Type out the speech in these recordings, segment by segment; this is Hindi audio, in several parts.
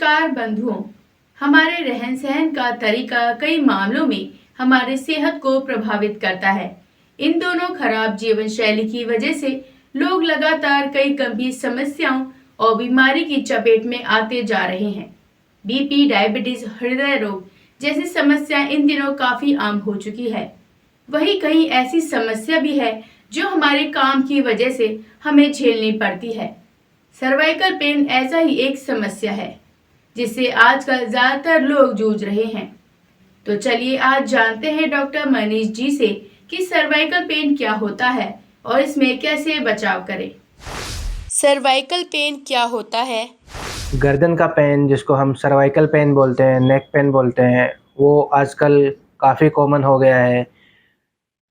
नमस्कार बंधुओं। हमारे रहन सहन का तरीका कई मामलों में हमारे सेहत को प्रभावित करता है। इन दोनों खराब जीवन शैली की वजह से लोग लगातार कई गंभीर समस्याओं और बीमारी की चपेट में आते जा रहे हैं। बीपी, डायबिटीज, हृदय रोग जैसी समस्या इन दिनों काफी आम हो चुकी है। वहीं कहीं ऐसी समस्या भी है जो हमारे काम की वजह से हमें झेलनी पड़ती है। सर्वाइकल पेन ऐसा ही एक समस्या है जिससे आजकल ज्यादातर लोग जूझ रहे हैं। तो चलिए आज जानते हैं डॉक्टर मनीष जी से कि सर्वाइकल पेन क्या होता है और इसमें कैसे बचाव करें। सर्वाइकल पेन क्या होता है? गर्दन का पेन, जिसको हम सर्वाइकल पेन बोलते हैं, नेक पेन बोलते हैं, वो आजकल काफ़ी कॉमन हो गया है।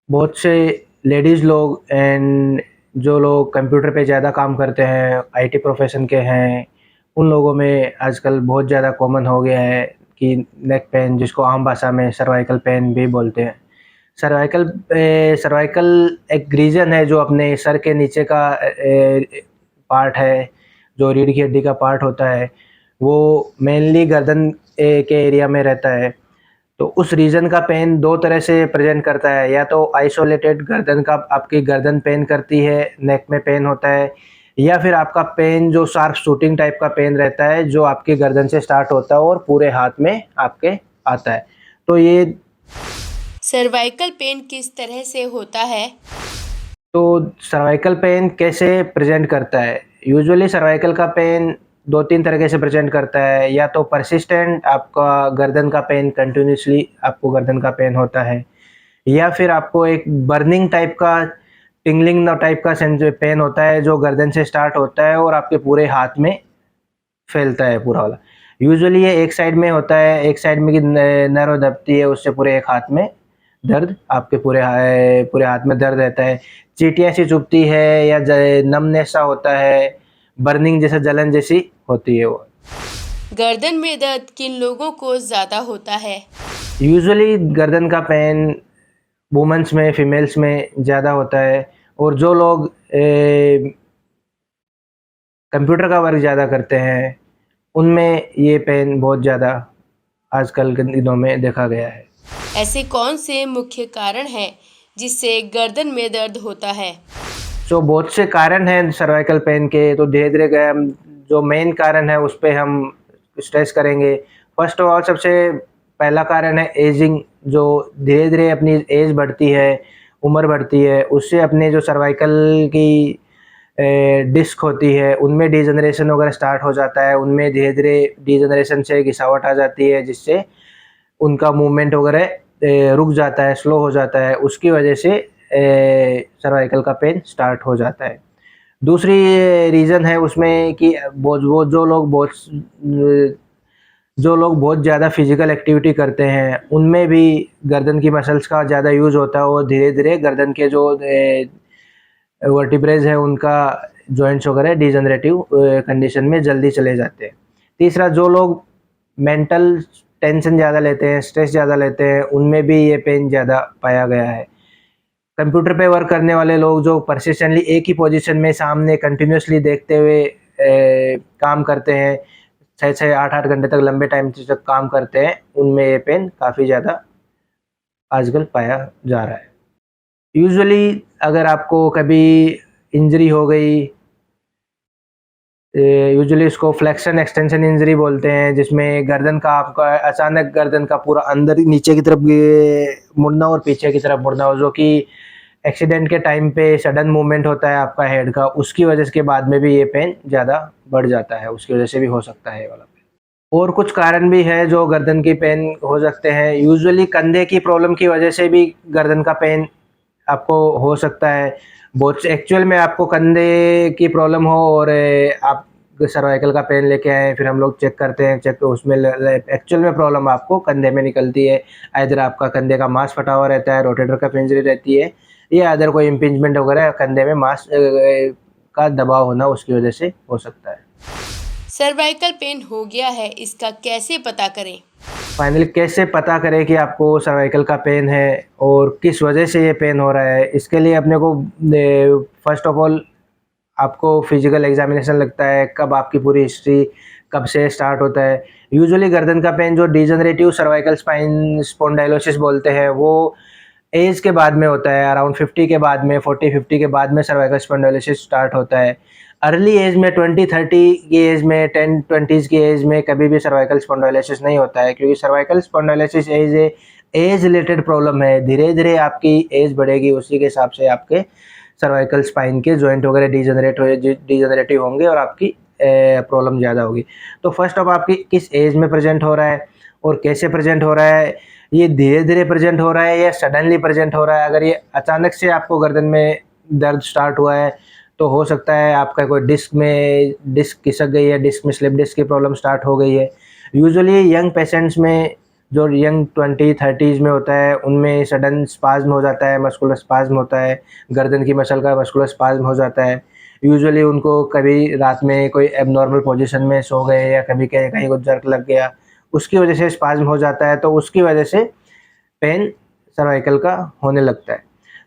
बहुत से लेडीज़ लोग एंड जो लोग कंप्यूटर पे ज़्यादा काम करते हैं, आईटी प्रोफेशन के हैं, उन लोगों में आजकल बहुत ज़्यादा कॉमन हो गया है कि नेक पेन, जिसको आम भाषा में सर्वाइकल पेन भी बोलते हैं। सर्वाइकल एक रीजन है जो अपने सर के नीचे का पार्ट है, जो रीढ़ की हड्डी का पार्ट होता है, वो मेनली गर्दन के एरिया में रहता है। तो उस रीजन का पेन दो तरह से प्रेजेंट करता है, या तो आइसोलेटेड गर्दन का आपकी गर्दन पेन करती है, नेक में पेन होता है, या फिर आपका पेन जो शार्प शूटिंग टाइप का पेन रहता है, जो आपकी गर्दन से स्टार्ट होता है और पूरे हाथ में आपके आता है। तो ये सर्वाइकल पेन किस तरह से होता है? तो सर्वाइकल पेन कैसे प्रेजेंट करता है? यूजुअली सर्वाइकल का पेन दो तीन तरीके से प्रेजेंट करता है। या तो परसिस्टेंट आपका गर्दन का पेन, कंटिन्यूसली आपको गर्दन का पेन होता है, या फिर आपको एक बर्निंग टाइप का, टिंगलिंग टाइप का पेन होता है, जो गर्दन से स्टार्ट होता है और आपके पूरे हाथ में फैलता है पूरा वाला। यूजुअली ये एक साइड में होता है, एक साइड में की नर्व दबती है, उससे पूरे एक हाथ में दर्द, आपके पूरे हाथ में दर्द रहता है। चींटियाँ सी चुभती है, या नमनेस सा होता है, बर्निंग जैसा, जलन जैसी होती है वो। गर्दन में दर्द किन लोगों को ज्यादा होता है? यूजुअली गर्दन का पेन वुमेन्स में, फीमेल्स में ज़्यादा होता है। और जो लोग कंप्यूटर का वर्क ज़्यादा करते हैं, उनमें ये पेन बहुत ज़्यादा आजकल के दिनों में देखा गया है। ऐसे कौन से मुख्य कारण हैं जिससे गर्दन में दर्द होता है? जो बहुत से कारण हैं सर्वाइकल पेन के, तो धीरे धीरे गए हम जो मेन कारण है उस पे हम स्ट्रेस करेंगे। फर्स्ट ऑफ ऑल, सबसे पहला कारण है एजिंग। जो धीरे धीरे अपनी एज बढ़ती है, उम्र बढ़ती है, उससे अपने जो सर्वाइकल की डिस्क होती है, उनमें डिजनरेशन वगैरह स्टार्ट हो जाता है। उनमें धीरे धीरे डिजनरेशन से घिसावट आ जाती है, जिससे उनका मूवमेंट वगैरह रुक जाता है, स्लो हो जाता है। उसकी वजह से सर्वाइकल का पेन स्टार्ट हो जाता है। दूसरी रीज़न है उसमें कि वो जो लोग बहुत ज़्यादा फिजिकल एक्टिविटी करते हैं, उनमें भी गर्दन की मसल्स का ज़्यादा यूज़ होता है, और धीरे धीरे गर्दन के जो वर्टिब्रेज है, उनका जॉइंट्स वगैरह डिजनरेटिव कंडीशन में जल्दी चले जाते हैं। तीसरा, जो लोग मेंटल टेंशन ज़्यादा लेते हैं, स्ट्रेस ज़्यादा लेते हैं, उनमें भी ये पेन ज़्यादा पाया गया है। कंप्यूटर पे वर्क करने वाले लोग जो परसिस्टेंटली एक ही पोजीशन में सामने कंटिन्यूसली देखते हुए काम करते हैं, 6-6, 8-8 घंटे तक लंबे टाइम तक काम करते हैं, उनमें ये पेन काफ़ी ज़्यादा आजकल पाया जा रहा है। यूजुअली अगर आपको कभी इंजरी हो गई, यूजुअली इसको फ्लेक्शन एक्सटेंशन इंजरी बोलते हैं, जिसमें गर्दन का आपका अचानक गर्दन का पूरा अंदर नीचे की तरफ मुड़ना और पीछे की तरफ मुड़ना, जो कि एक्सीडेंट के टाइम पे सडन मूवमेंट होता है आपका हेड का, उसकी वजह के बाद में भी ये पेन ज़्यादा बढ़ जाता है, उसकी वजह से भी हो सकता है ये वाला पेन। और कुछ कारण भी है जो गर्दन की पेन हो सकते हैं। यूजुअली कंधे की प्रॉब्लम की वजह से भी गर्दन का पेन आपको हो सकता है। बहुत एक्चुअल में आपको कंधे की प्रॉब्लम हो और आप सर्वाइकल का पेन लेके आए, फिर हम लोग चेक करते हैं, चेक उसमें एक्चुअल में प्रॉब्लम आपको कंधे में निकलती है। इधर आपका कंधे का मांस फटा हुआ रहता है, रोटेटर कफ इंजरी रहती है, या अदर कोई इम्पिंजमेंट वगैरह कंधे में मांस का दबाव होना, उसकी वजह से हो सकता है। सर्वाइकल पेन हो गया है, इसका कैसे पता करें? फाइनली कैसे पता करें कि आपको सर्वाइकल का पेन है और किस वजह से ये पेन हो रहा है? इसके लिए अपने को फर्स्ट ऑफ ऑल आपको फिजिकल एग्जामिनेशन लगता है, कब आपकी पूरी हिस्ट्री कब से स्टार्ट होता है। यूजुअली गर्दन का पेन जो डिजनरेटिव सर्वाइकल स्पाइन स्पॉन्डाइलोसिस बोलते हैं वो एज के बाद में होता है, अराउंड 50 के बाद में, 40-50 के बाद में सर्वाइकल स्पॉन्डाइलोसिस स्टार्ट होता है। अर्ली एज में 20-30 की एज में, 10-20s की एज में कभी भी सर्वाइकल स्पॉन्डाइलोसिस नहीं होता है, क्योंकि cervical spondylosis age related problem है। धीरे धीरे आपकी एज बढ़ेगी, उसी के हिसाब से आपके सर्वाइकल स्पाइन के जॉइंट वगैरह डिजनरेटिव होंगे और आपकी प्रॉब्लम ज़्यादा होगी। तो फर्स्ट ऑफ आपकी किस एज में प्रेजेंट हो रहा है और कैसे प्रेजेंट हो रहा है, ये धीरे धीरे प्रेजेंट हो रहा है या सडनली प्रेजेंट हो रहा है। अगर ये अचानक से आपको गर्दन में दर्द स्टार्ट हुआ है तो हो सकता है आपका कोई डिस्क खिसक गई है, डिस्क में स्लिप डिस्क की प्रॉब्लम स्टार्ट हो गई है। यूजुअली यंग पेशेंट्स में, जो यंग 20-30s में होता है, उनमें सडन स्पाज्म हो जाता है, मस्कुलर स्पाज्म होता है, गर्दन की मसल का मस्कुलर स्पाज्म हो जाता है। यूजुअली उनको कभी रात में कोई एबनॉर्मल पोजीशन में सो गए या कभी कहीं कहीं को जर्क लग गया, उसकी वजह से स्पाज्म हो जाता है, तो उसकी वजह से पेन सर्वाइकल का होने लगता है।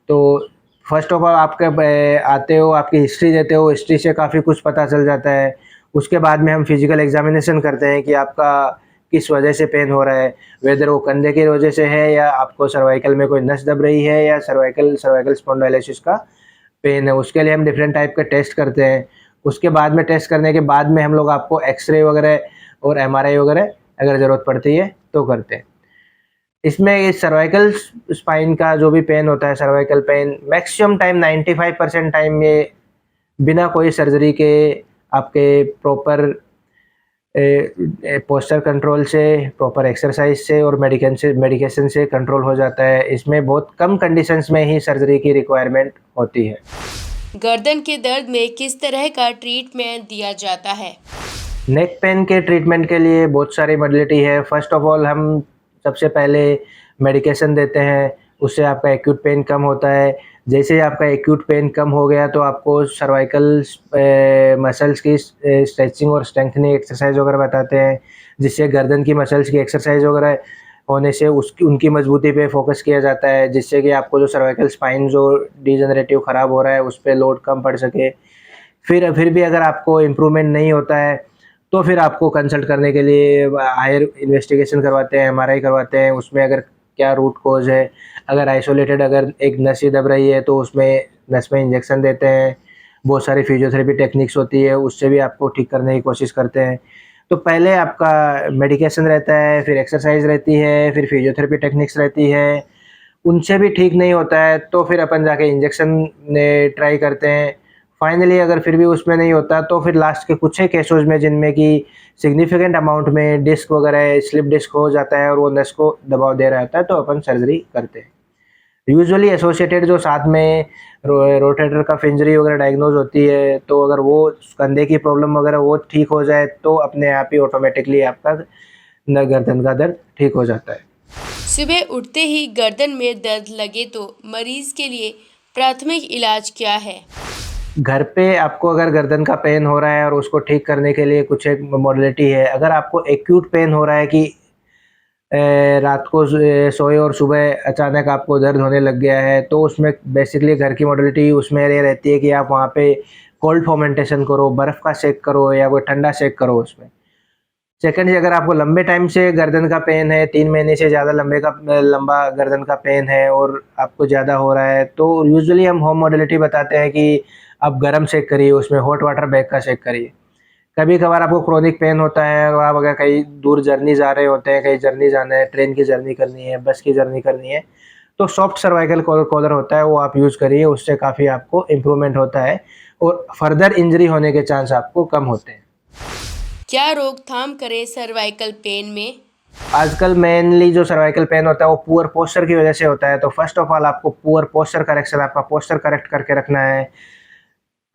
तो फर्स्ट ऑफ ऑल आपके आते हो, आपकी हिस्ट्री देते हो, हिस्ट्री से काफ़ी कुछ पता चल जाता है। उसके बाद में हम फिजिकल एग्जामिनेशन करते हैं कि आपका किस वजह से पेन हो रहा है, वेदर वो कंधे की वजह से है या आपको सर्वाइकल में कोई नस दब रही है या सर्वाइकल स्पॉन्डाइलिसिस का पेन है। उसके लिए हम डिफरेंट टाइप के टेस्ट करते हैं। उसके बाद में टेस्ट करने के बाद में हम लोग आपको एक्सरे वगैरह और एमआरआई वगैरह अगर ज़रूरत पड़ती है तो करते हैं। इसमें ये सर्वाइकल स्पाइन का जो भी पेन होता है, cervical pain maximum time 95% time ये बिना कोई सर्जरी के आपके प्रॉपर पोस्चर कंट्रोल से, प्रॉपर एक्सरसाइज से और मेडिकेशन से कंट्रोल हो जाता है। इसमें बहुत कम कंडीशंस में ही सर्जरी की रिक्वायरमेंट होती है। गर्दन के दर्द में किस तरह का ट्रीटमेंट दिया जाता है? नेक पेन के ट्रीटमेंट के लिए बहुत सारी मॉडलिटी है। फर्स्ट ऑफ ऑल हम सबसे पहले मेडिकेशन देते हैं, उससे आपका एक्यूट पेन कम होता है। जैसे ही आपका एक्यूट पेन कम हो गया तो आपको सर्वाइकल मसल्स की स्ट्रेचिंग और स्ट्रेंथनिंग एक्सरसाइज वगैरह बताते हैं, जिससे गर्दन की मसल्स की एक्सरसाइज वगैरह होने से उनकी मजबूती पे फोकस किया जाता है, जिससे कि आपको जो सर्वाइकल स्पाइन जो डिजनरेटिव ख़राब हो रहा है उस पर लोड कम पड़ सके। फिर भी अगर आपको इम्प्रूवमेंट नहीं होता है तो फिर आपको कंसल्ट करने के लिए हायर इन्वेस्टिगेशन करवाते हैं, एमआरआई करवाते हैं। उसमें अगर क्या रूट कॉज है, अगर आइसोलेटेड अगर एक नस ही दब रही है तो उसमें नस में इंजेक्शन देते हैं। बहुत सारी फिजियोथेरेपी टेक्निक्स होती है, उससे भी आपको ठीक करने की कोशिश करते हैं। तो पहले आपका मेडिकेशन रहता है, फिर एक्सरसाइज रहती है, फिर फिजियोथेरेपी टेक्निक्स रहती है। उनसे भी ठीक नहीं होता है तो फिर अपन जाके इंजेक्शन ट्राई करते हैं। फाइनली अगर फिर भी उसमें नहीं होता तो फिर लास्ट के कुछ ही केसेस में, जिनमें कि सिग्निफिकेंट अमाउंट में डिस्क वगैरह स्लिप डिस्क हो जाता है और वो नस को दबाव दे रहा होता है, तो अपन सर्जरी करते हैं। यूजुअली एसोसिएटेड जो साथ में रोटेटर कफ इंजरी वगैरह डायग्नोज होती है, तो अगर वो कंधे की प्रॉब्लम वगैरह वो ठीक हो जाए तो अपने आप ही ऑटोमेटिकली आपका गर्दन का दर्द ठीक हो जाता है। सुबह उठते ही गर्दन में दर्द लगे तो मरीज के लिए प्राथमिक इलाज क्या है? घर पे आपको अगर गर्दन का पेन हो रहा है और उसको ठीक करने के लिए कुछ एक मॉडलिटी है। अगर आपको एक्यूट पेन हो रहा है कि रात को सोए और सुबह अचानक आपको दर्द होने लग गया है, तो उसमें बेसिकली घर की मॉडलिटी उसमें ये रहती है कि आप वहाँ पे कोल्ड फर्मेंटेशन करो, बर्फ़ का सेक करो या कोई ठंडा सेक करो उसमें। सेकेंडली अगर आपको लंबे टाइम से गर्दन का पेन है, 3 महीने से ज़्यादा लंबा गर्दन का पेन है और आपको ज़्यादा हो रहा है, तो यूजुअली हम होम मॉडलिटी बताते हैं कि आप गरम सेक करिए, उसमें हॉट वाटर बैग का सेक करिए। कभी कभार आपको क्रोनिक पेन होता है और आप अगर कहीं दूर जर्नी जा रहे होते हैं, कहीं जर्नी जाना है, ट्रेन की जर्नी करनी है, बस की जर्नी करनी है, तो सॉफ्ट सर्वाइकल कॉलर होता है, वो आप यूज़ करिए। उससे काफ़ी आपको इम्प्रूवमेंट होता है और फर्दर इंजरी होने के चांस आपको कम होते हैं। क्या रोकथाम करें सर्वाइकल पेन में? आजकल मेनली जो सर्वाइकल पेन होता है वो पुअर पोस्चर की वजह से होता है। तो फर्स्ट ऑफ ऑल आपको पुअर पोस्चर करेक्शन, आपका पोस्चर करेक्ट करके रखना है।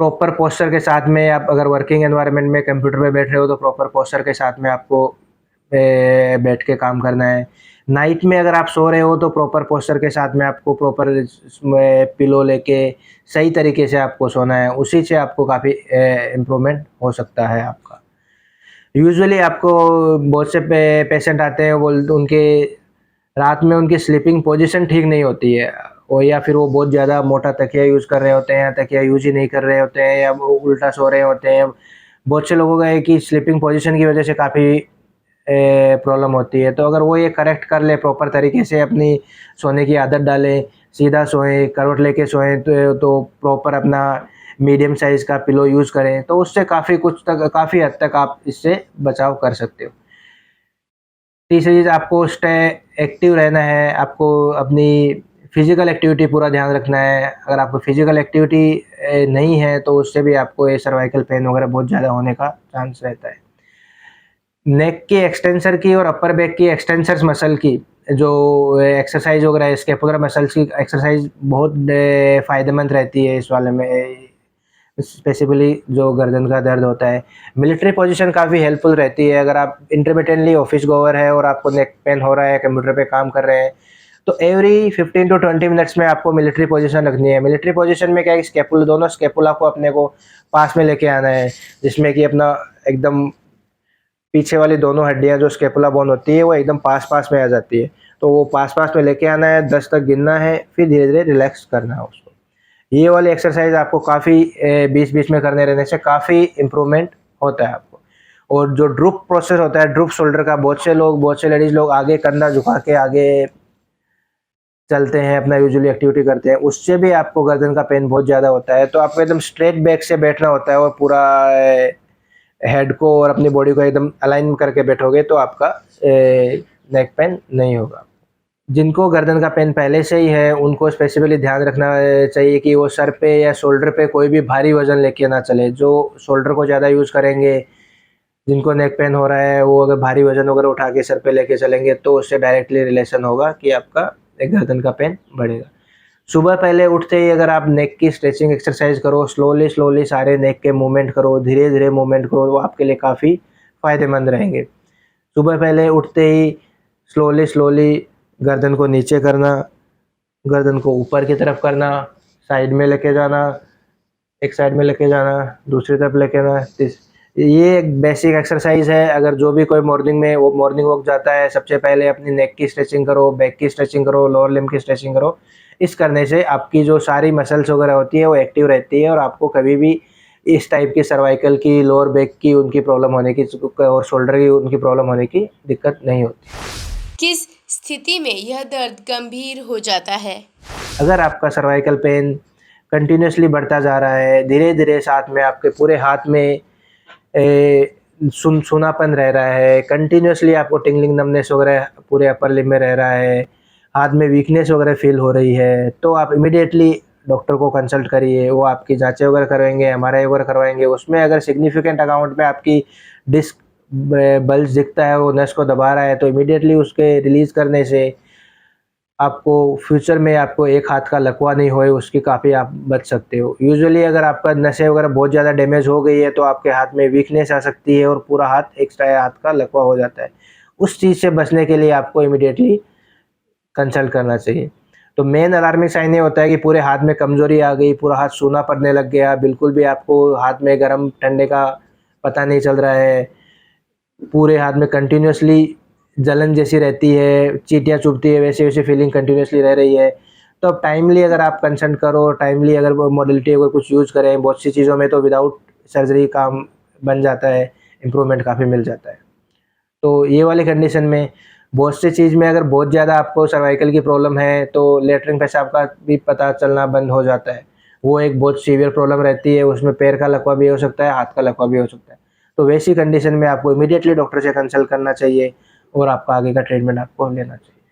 प्रॉपर पोस्चर के साथ में आप अगर वर्किंग एनवायरनमेंट में कंप्यूटर पे बैठ रहे हो तो प्रॉपर पोस्चर के साथ में आपको बैठ के काम करना है। नाइट में अगर आप सो रहे हो तो प्रॉपर पोस्चर के साथ में आपको प्रॉपर पिलो लेके सही तरीके से आपको सोना है। उसी से आपको काफ़ी इम्प्रूवमेंट हो सकता है आपका। यूजुअली आपको बहुत से पेशेंट आते हैं, वो उनके रात में उनकी स्लीपिंग पोजीशन ठीक नहीं होती है, और या फिर वो बहुत ज़्यादा मोटा तकिया यूज़ कर रहे होते हैं या तकिया यूज़ ही नहीं कर रहे होते हैं, या वो उल्टा सो रहे होते हैं, बहुत से लोगों का है कि स्लीपिंग पोजीशन की वजह से काफ़ी प्रॉब्लम होती है। तो अगर वो ये करेक्ट कर ले प्रॉपर तरीके से, अपनी सोने की आदत डालें, सीधा सोएं, करवट लेके सोएं, तो प्रॉपर अपना मीडियम साइज़ का पिलो यूज़ करें, तो उससे काफ़ी हद तक आप इससे बचाव कर सकते हो। तीसरी चीज़, आपको एक्टिव रहना है, आपको अपनी फिज़िकल एक्टिविटी पूरा ध्यान रखना है। अगर आपको फिज़िकल एक्टिविटी नहीं है, तो उससे भी आपको ये सर्वाइकल पेन वगैरह बहुत ज़्यादा होने का चांस रहता है। नेक की एक्सटेंसर की और अपर बैक की एक्सटेंसर्स मसल की जो एक्सरसाइज वगैरह है, स्कैपुलर मसल्स की एक्सरसाइज बहुत फ़ायदेमंद रहती है इस वाले में, स्पेसिफिकली जो गर्दन का दर्द होता है। मिलिट्री पोजीशन काफ़ी हेल्पफुल रहती है। अगर आप इंटरमिटेंटली ऑफिस गोवर है और आपको नेक पेन हो रहा है, कंप्यूटर पे काम कर रहे हैं, तो एवरी 15 टू 20 मिनट्स में आपको मिलिट्री पोजीशन रखनी है। मिलिट्री पोजीशन में क्या है, दोनों स्कैपुला को अपने को पास में लेके आना है, जिसमें कि अपना एकदम पीछे वाली दोनों हड्डियां जो स्कैपुला बोन होती है वो एकदम पास में आ जाती है। तो वो पास में लेके आना है, 10 तक गिनना है, फिर धीरे धीरे रिलैक्स करना है उसको। ये वाली एक्सरसाइज आपको काफ़ी बीच बीच में करने रहने से काफ़ी इम्प्रूवमेंट होता है आपको। और जो ड्रूप प्रोसेस होता है, ड्रूप शोल्डर का, बहुत से लेडीज़ लोग आगे कंधा झुका के आगे चलते हैं, अपना यूजुअली एक्टिविटी करते हैं, उससे भी आपको गर्दन का पेन बहुत ज़्यादा होता है। तो आपको एकदम स्ट्रेट बैक से बैठना होता है और पूरा हेड को और अपनी बॉडी को एकदम अलाइन करके बैठोगे तो आपका नेक पेन नहीं होगा। जिनको गर्दन का पेन पहले से ही है, उनको स्पेसिफिकली ध्यान रखना चाहिए कि वो सर पे या शोल्डर पे कोई भी भारी वज़न लेके ना चले। जो शोल्डर को ज़्यादा यूज़ करेंगे, जिनको नेक पेन हो रहा है, वो अगर भारी वज़न वगैरह उठा के सर पे लेके चलेंगे, तो उससे डायरेक्टली रिलेशन होगा कि आपका एक गर्दन का पेन बढ़ेगा। सुबह पहले उठते ही अगर आप नेक की स्ट्रेचिंग एक्सरसाइज करो, स्लोली सारे नेक के मूवमेंट करो, धीरे-धीरे मूवमेंट करो, वो आपके लिए काफ़ी फ़ायदेमंद रहेंगे। सुबह पहले उठते ही स्लोली गर्दन को नीचे करना, गर्दन को ऊपर की तरफ करना, साइड में लेके जाना, एक साइड में लेके जाना, दूसरी तरफ लेके आना। ये एक बेसिक एक्सरसाइज है। अगर जो भी कोई मॉर्निंग वॉक जाता है, सबसे पहले अपनी नेक की स्ट्रेचिंग करो, बैक की स्ट्रेचिंग करो, लोअर लिम्ब की स्ट्रेचिंग करो। इस करने से आपकी जो सारी मसल्स वगैरह होती है वो एक्टिव रहती है और आपको कभी भी इस टाइप की सर्वाइकल की, लोअर बैक की उनकी प्रॉब्लम होने की और शोल्डर की उनकी प्रॉब्लम होने की दिक्कत नहीं होती। किस स्थिति में यह दर्द गंभीर हो जाता है? अगर आपका सर्वाइकल पेन कंटिन्यूसली बढ़ता जा रहा है, धीरे-धीरे साथ में आपके पूरे हाथ में सुनापन रह रहा है, कंटिन्यूसली आपको टिंगलिंग नमनेस वगैरह पूरे अपर लिम्ब में रह रहा है, हाथ में वीकनेस वगैरह फील हो रही है, तो आप इमीडिएटली डॉक्टर को कंसल्ट करिए। वो आपकी जाँचें वगैरह करवाएँगे, एमआरआई वगैरह करवाएँगे। उसमें अगर सिग्निफिकेंट अमाउंट में आपकी डिस्क बल्ज दिखता है, वो नस को दबा रहा है, तो इमीडिएटली उसके रिलीज़ करने से आपको फ्यूचर में आपको एक हाथ का लकवा नहीं होए, उसकी काफ़ी आप बच सकते हो। यूजुअली अगर आपका नसें वगैरह बहुत ज़्यादा डैमेज हो गई है, तो आपके हाथ में वीकनेस आ सकती है और पूरा हाथ एक्स्ट्रा हाथ का लकवा हो जाता है। उस चीज़ से बचने के लिए आपको इमीडिएटली कंसल्ट करना चाहिए। तो मेन अलार्मिंग साइन ये होता है कि पूरे हाथ में कमज़ोरी आ गई, पूरा हाथ सूना पड़ने लग गया, बिल्कुल भी आपको हाथ में गरम ठंडे का पता नहीं चल रहा है, पूरे हाथ में कंटिन्यूअसली जलन जैसी रहती है, चींटियाँ चुभती है, वैसी फीलिंग कंटिन्यूअसली रह रही है। तो अब टाइमली अगर आप कंसल्ट करो, टाइमली अगर वो मॉडलिटी अगर कुछ यूज़ करें, बहुत सी चीज़ों में तो विदाउट सर्जरी काम बन जाता है, इम्प्रूवमेंट काफ़ी मिल जाता है। तो ये वाली कंडीशन में बहुत सी चीज़ में अगर बहुत ज़्यादा आपको सर्वाइकल की प्रॉब्लम है, तो लैट्रिन पेशाब का भी पता चलना बंद हो जाता है। वो एक बहुत सीवियर प्रॉब्लम रहती है, उसमें पैर का लकवा भी हो सकता है, हाथ का लकवा भी हो सकता है। तो वैसी कंडीशन में आपको इमीडिएटली डॉक्टर से कंसल्ट करना चाहिए और आपका आगे का ट्रीटमेंट आपको लेना चाहिए।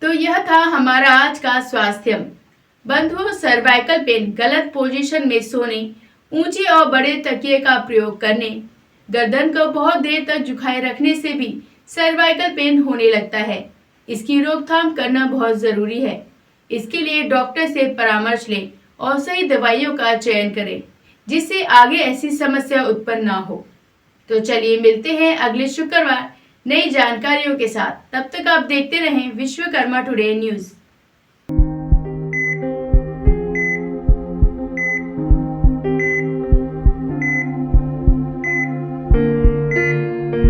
तो यह था हमारा आज का स्वास्थ्य। बंधुओं, सर्वाइकल पेन, गलत पोजीशन में सोने, ऊंचे और बड़े तकिए का प्रयोग करने, गर्दन को बहुत देर तक झुकाए रखने से भी सर्वाइकल पेन होने लगता है। इसकी रोकथाम करना बहुत जरूरी है। इसके लिए डॉक्टर से परामर्श लें और सही दवाइयों का चयन करें, जिससे आगे ऐसी समस्या उत्पन्न ना हो। तो चलिए मिलते हैं अगले शुक्रवार नई जानकारियों के साथ। तब तक आप देखते रहें विश्वकर्मा टुडे न्यूज़।